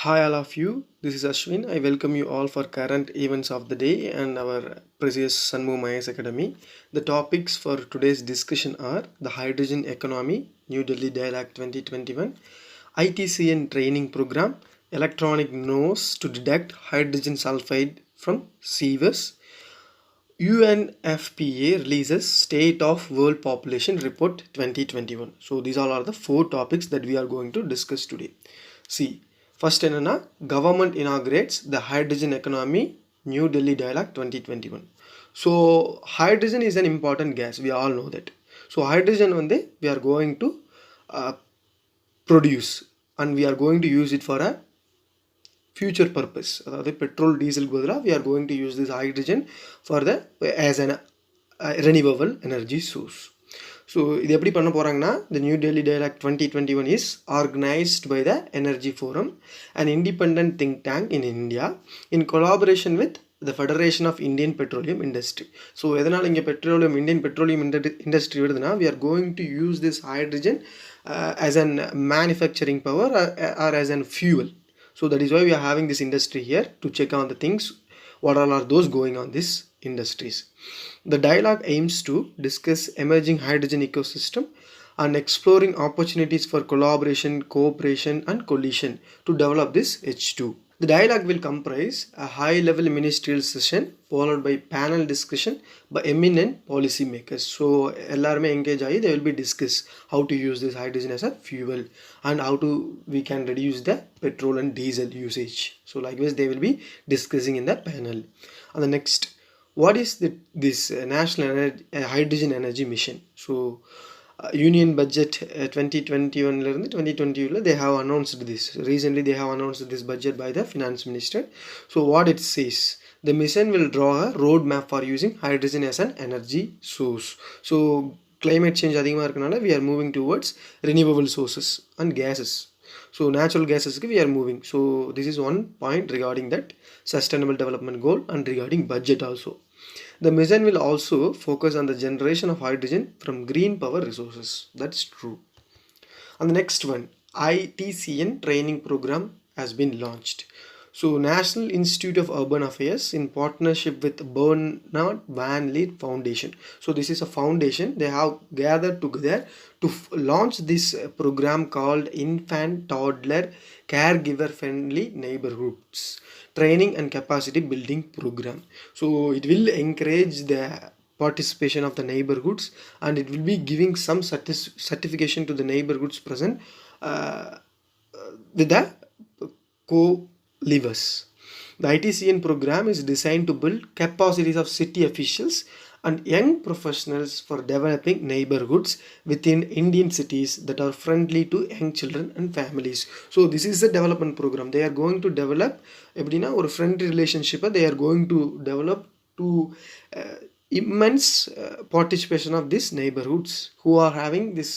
Hi, all of you. This is Ashwin. I welcome you all for current events of the day and our precious Sanmu Mayas Academy. The topics for today's discussion are the hydrogen economy, New Delhi Dialogue 2021, ITCN training program, electronic nose to detect hydrogen sulfide from sewers, UNFPA releases State of World Population Report 2021. So these all are the four topics that we are going to discuss today. See, first enna government inaugurates the hydrogen economy New Delhi Dialogue 2021. So hydrogen is an important gas. We all know that. So hydrogen one day we are going to uh, produce and we are going to use it for a future purpose. அதாவது petrol டீசலுக்கு பதிலாக we are going to use this hydrogen for the as an renewable energy source. So இது எப்படி பண்ண போகிறாங்கன்னா the New Delhi Dialogue 2021 is organized by the Energy Forum, an independent think tank in India, in collaboration with the Federation of Indian Petroleum Industry. So எதனால் இங்கே Indian petroleum industry வருதுன்னா we are going to use this hydrogen as an manufacturing power or as an fuel. So that is why we are having this industry here to check on the things, what all are those going on these industries. The dialogue aims to discuss emerging hydrogen ecosystem and exploring opportunities for collaboration, cooperation and coalition to develop this H2. The dialogue will comprise a high-level ministerial session followed by panel discussion by eminent policy makers. So, எல்லாருமே engage ஆகி they will be discuss how to use this hydrogen as a fuel and how to we can reduce the petrol and diesel usage. So, likewise they will be discussing in the panel. And the next, what is this national hydrogen energy mission? So, Union budget 2021 இருந்து 2020 they have announced this. Recently they have announced this budget by the finance minister. So what it says, the mission will draw a roadmap for using hydrogen as an energy source. So climate change அதிகமாக இருக்கனால we are moving towards renewable sources and gases. So natural gases we are moving. So this is one point regarding that sustainable development goal and regarding budget also. The mission will also focus on the generation of hydrogen from green power resources. That's true. And the next one, ITCN training program has been launched. So National Institute of Urban Affairs in partnership with Bernard Van Leer Foundation. So this is a foundation. They have gathered together to launch this program called Infant Toddler Caregiver Friendly Neighborhoods Training and Capacity Building Program. So it will encourage the participation of the neighborhoods and it will be giving some certification to the neighborhoods present with the co-livers. The ITCN program is designed to build capacities of city officials and young professionals for developing neighborhoods within Indian cities that are friendly to young children and families. So this is a development program. They are going to develop எப்படின்னா ஒரு friendly relationship they are going to develop to immense participation of these neighborhoods who are having this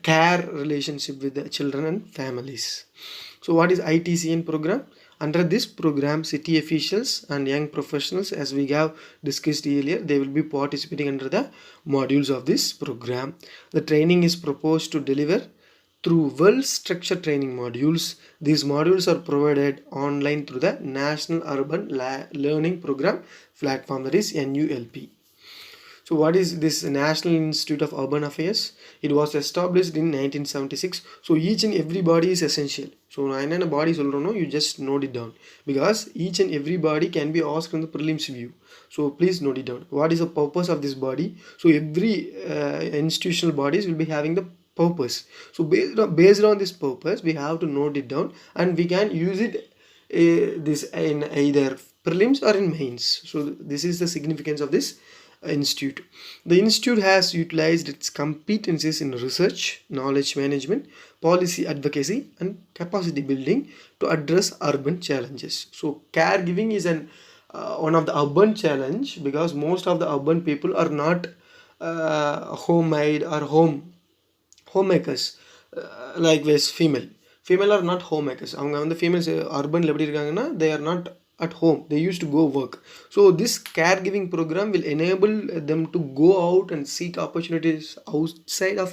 care relationship with the children and families. So what is ITCN program? Under this program, city officials and young professionals, as we have discussed earlier, they will be participating under the modules of this program. The training is proposed to deliver through well-structured training modules. These modules are provided online through the National Urban Learning Program platform, that is NULP. So what is this National Institute of Urban Affairs? It was established in 1976. So each and every body is essential. So நான் என்னென்ன body சொல்கிறேனோ you just note it down because each and every body can be asked in the prelims view. So please note it down. What is the purpose of this body? So every institutional bodies will be having the purpose. So based on this purpose we have to note it down and we can use it this in either prelims or in mains. So this is the significance of this institute. The institute has utilized its competencies in research, knowledge management, policy advocacy and capacity building to address urban challenges. So caregiving is one of the urban challenge because most of the urban people are not homemade or homemakers. Likewise female are not homemakers. அவங்க வந்து females urban எப்படி இருக்காங்கன்னா they are not at home, they used to go work. So this caregiving program will enable them to go out and seek opportunities outside of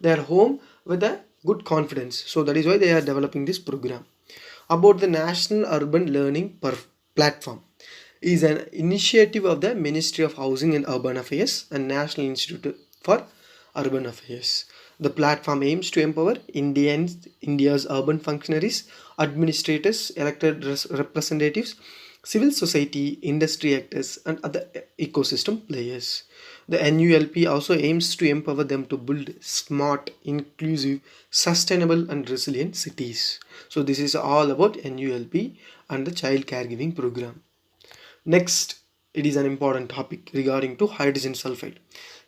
their home with a good confidence. So that is why they are developing this program. about the National Urban Learning Platform is an initiative of the Ministry of Housing and Urban Affairs and National Institute for Urban Affairs. The platform aims to empower India's urban functionaries, administrators, elected representatives, civil society, industry actors, and other ecosystem players. The NULP also aims to empower them to build smart, inclusive, sustainable, and resilient cities. So, this is all about NULP and the child caregiving program. Next, it is an important topic regarding to hydrogen sulfide.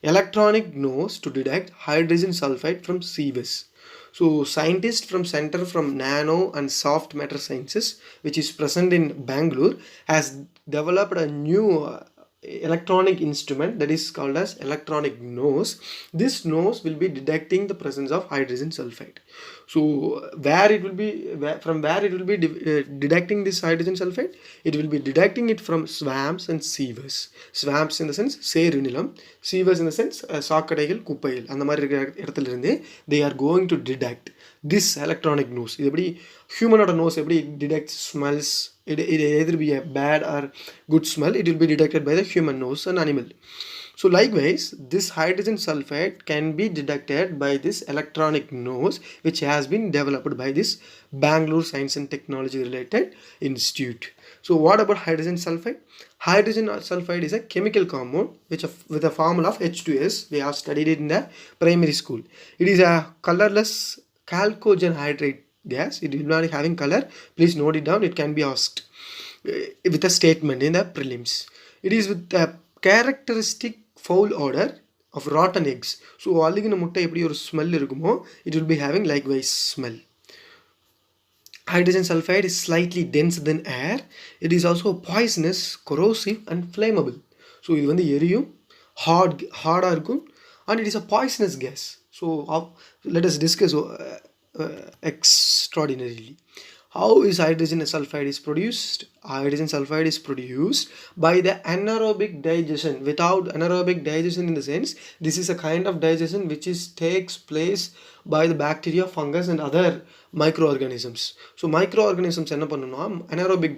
Electronic nose to detect hydrogen sulfide from CVS. So scientists from Center from Nano and Soft Matter Sciences, which is present in Bangalore, has developed a new electronic instrument that is called as electronic nose. This nose will be detecting the presence of hydrogen sulfide. So from where it will be detecting this hydrogen sulfide? It will be detecting it from swamps and sewers. Swamps in the sense சேறுநிலம், sewers in the sense சாக்கடைகள் குப்பைகள் அந்த மாதிரி இருக்கிற இடத்துல இருந்து they are going to detect this electronic nose. இது எப்படி ஹியூமனோட nose எப்படி detect smells, it either be a bad or good smell, it will be detected by the human nose and animal. So likewise, this hydrogen sulfide can be detected by this electronic nose which has been developed by this Bangalore Science and Technology Related Institute. So what about hydrogen sulfide? Hydrogen sulfide is a chemical compound which with a formula of H2S. We have studied it in the primary school. It is a colorless chalcogen hydrate gas. It is not having color. Please note it down. It can be asked with a statement in the prelims. It is with a characteristic foul odor of rotten eggs. So அழுகின முட்டை எப்படி ஒரு smell இருக்குமோ it will be having likewise smell. Hydrogen sulfide is slightly denser than air. It is also poisonous, corrosive and flammable. So இது வந்து எரியும், ஹார்டாக இருக்கும், and it is a poisonous gas. So let us discuss extraordinarily. How is hydrogen sulfide is produced? Hydrogen sulfide is produced by the anaerobic digestion. Without anaerobic digestion, in the sense, this is a kind of digestion which takes place by the bacteria, fungus and other microorganisms. So microorganisms என்ன பண்ணும்னா anaerobic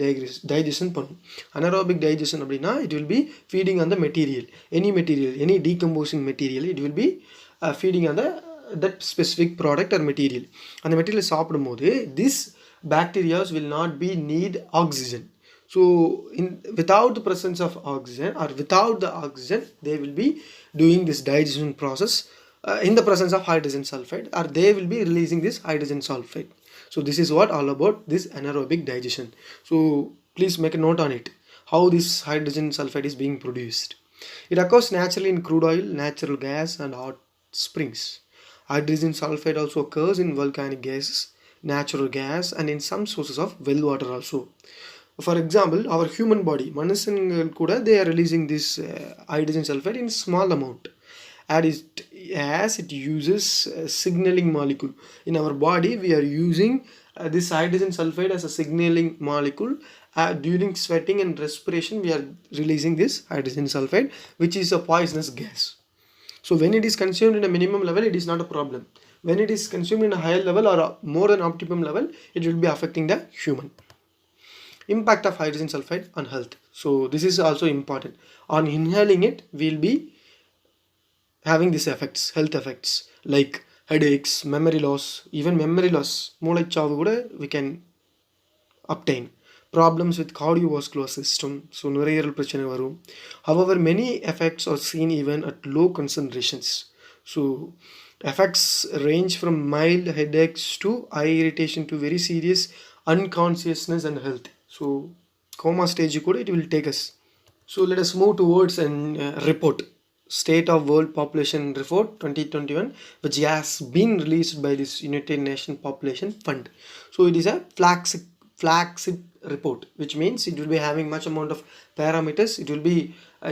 digestion பண்ணும். Anaerobic digestion அப்படின்னா it will be feeding on the material, any decomposing material, it will be feeding on that specific product or material. அந்த material சாப்பிடும்போது this bacteria will not be need oxygen. So without the presence of oxygen or without the oxygen, they will be doing this digestion process in the presence of hydrogen sulfide, or they will be releasing this hydrogen sulfide. So this is what all about this anaerobic digestion. So please make a note on it, how this hydrogen sulfide is being produced. It occurs naturally in crude oil, natural gas and hot springs. Hydrogen sulfide also occurs in volcanic gases, natural gas and in some sources of well water also. For example, our human body, மனுஷங்கள் கூட they are releasing this hydrogen sulfide in small amount as it uses a signaling molecule. In our body we are using this hydrogen sulfide as a signaling molecule. During sweating and respiration we are releasing this hydrogen sulfide, which is a poisonous gas. So when it is consumed in a minimum level, it is not a problem. When it is consumed in a higher level or more than optimum level, it will be affecting the human. Impact of hydrogen sulfide on health. So this is also important. On inhaling it, we will be having these effects, health effects like headaches, memory loss, even memory loss, மூளைச்சாவு கூட we can obtain. Problems with cardiovascular system, so நுரையீரல் பிரச்சனை வரும். However, many effects are seen even at low concentrations. So effects range from mild headaches to eye irritation to very serious unconsciousness and health. So coma stage கூட it will take us. So let us move towards a report, State of World Population Report 2021, which has been released by this United Nations Population Fund. So it is a flagship report, which means it will be having much amount of parameters. It will be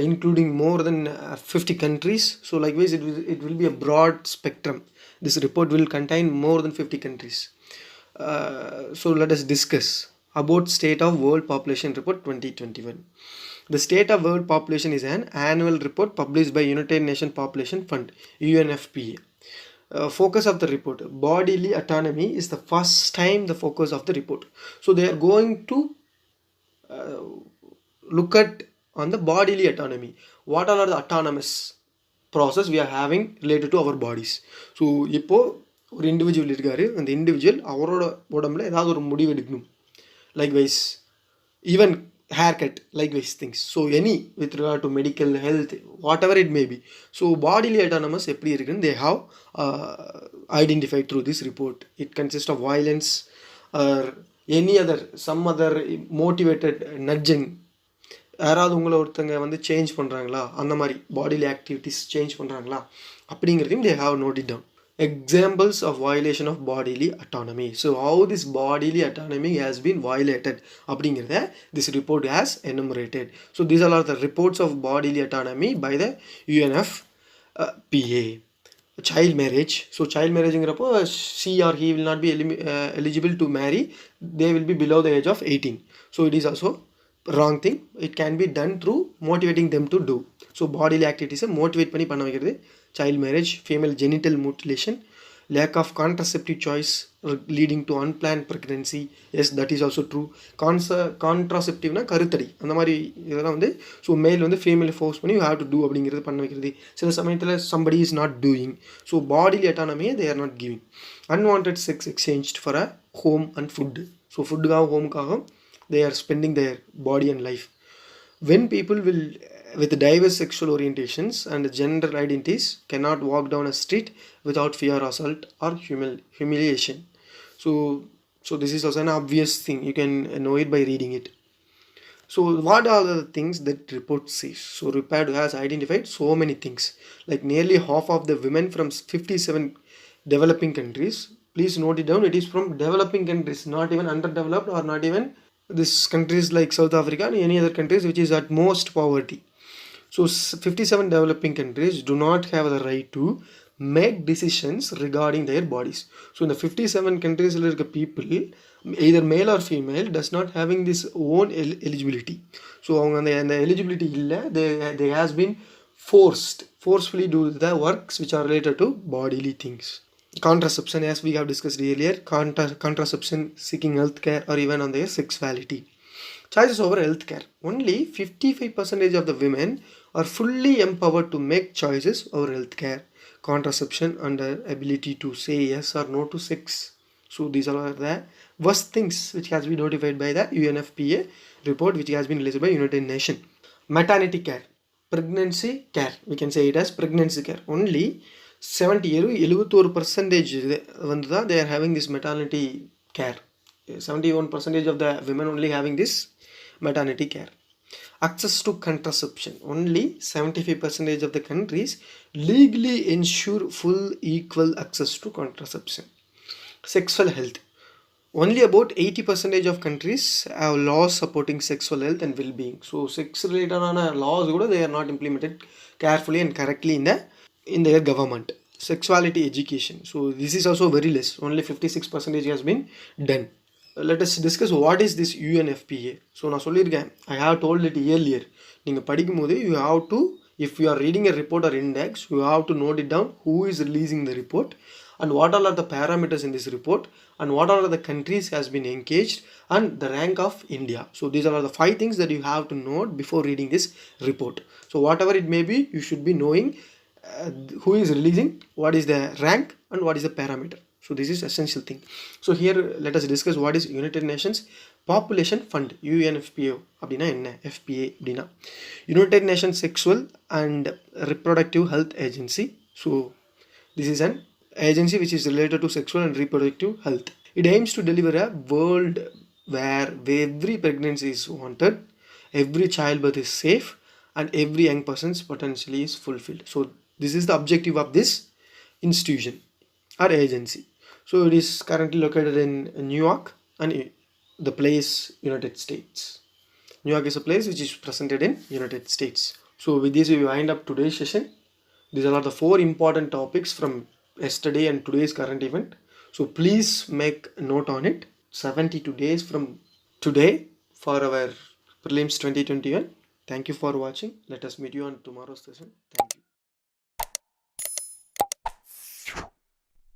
including more than 50 countries. So likewise it will be a broad spectrum. This report will contain more than 50 countries. So let us discuss about State of World Population Report 2021. The State of World Population is an annual report published by United Nations Population Fund, UNFPA. focus of the report. Bodily autonomy is the first time the focus of the report. So they are going to look at on the bodily autonomy. What are the autonomous process we are having related to our bodies. So இப்போ ஒரு individual இருக்காரு, அந்த individual அவரோட உடம்புல ஏதாவது ஒரு முடிவு எடுக்கணும். Likewise, even haircut, likewise things. So any with regard to medical health, whatever it may be. So bodily autonomous எப்படி இருக்குன்னு they have identified through this report. It consists of violence or any other some other motivated nudging. யாராவது உங்களை ஒருத்தங்க வந்து change பண்ணுறாங்களா, அந்த மாதிரி bodily activities change பண்ணுறாங்களா அப்படிங்கிறதையும் they have noted down. Examples of violation of bodily autonomy. So how this bodily autonomy has been violated அப்படிங்கிறத this report has enumerated. So these are the reports of bodily autonomy by the UNFPA. Child marriage. So child marriageங்கிறப்போ she or he will not be eligible to marry. They will be below the age of 18. So it is also wrong thing. It can be done through motivating them to do. So bodily activities motivate பண்ணி பண்ண வைக்கிறது. Child marriage, female genital mutilation, lack of contraceptive choice leading to unplanned pregnancy. Yes, that is also true. Contraceptiveனா கருத்தடை அந்த மாதிரி இதெல்லாம் வந்து so male வந்து female force பண்ணி யூ ஹேவ் டு டூ அப்படிங்கிறது பண்ண வைக்கிறது. சில சமயத்தில் somebody is not doing. So bodily autonomy they are not giving. Unwanted sex exchanged for a home and food. So ஃபுட்டுக்காகவும் ஹோமுக்காகவும் they are spending their body and life. When people will with diverse sexual orientations and gender identities cannot walk down a street without fear of assault or humiliation. So this is also an obvious thing. You can know it by reading it. So what are the things that report says? So report has identified so many things. Like nearly half of the women from 57 developing countries. Please note it down. It is from developing countries, not even underdeveloped or not even this countries like South Africa and any other countries which is at most poverty. So 57 developing countries do not have the right to make decisions regarding their bodies. So in the 57 countries people either male or female does not having this own eligibility. So the eligibility illa they has been forcefully do the works which are related to bodily things. Contraception, as we have discussed earlier, contraception, seeking health care or even on their sexuality. Choices over health care. Only 55% of the women are fully empowered to make choices over health care, contraception and their ability to say yes or no to sex. So these are the worst things which has been notified by the UNFPA report which has been released by United Nations. Maternity care, pregnancy care, we can say it as pregnancy care. Only 71% வந்து தான் they are having this maternity care. 71% of the women only having this maternity care. Access to contraception. Only 75% of the countries legally ensure full equal access to contraception. Sexual health. Only about 80% of countries have laws supporting sexual health and well-being. So sex related laws கூட they are not implemented carefully and correctly in their government. Sexuality education. So this is also very less. Only 56% has been done. Let us discuss what is this UNFPA. So நான் சொல்லியிருக்கேன், I have told it earlier. நீங்கள் படிக்கும்போது you have to, if you are reading a report or index, you have to note it down who is releasing the report and what are the parameters in this report and what are the countries has been engaged and the rank of India. So these are the 5 things that you have to note before reading this report. So whatever it may be, you should be knowing who is releasing, what is the rank and what is the parameter. So this is essential thing. So here let us discuss what is United Nations Population Fund. UNFPA அப்படின்னா என்ன, FPA அப்படின்னா United Nations Sexual and Reproductive Health Agency. So this is an agency which is related to sexual and reproductive health. It aims to deliver a world where every pregnancy is wanted, every childbirth is safe and every young person's potential is fulfilled. So this is the objective of this institution or agency. So it is currently located in New York and the place United States. New York is a place which is presented in United States. So with this we wind up today's session. These are the 4 important topics from yesterday and today's current event. So please make note on it. 72 days from today for our prelims 2021. Thank you for watching. Let us meet you on tomorrow's session.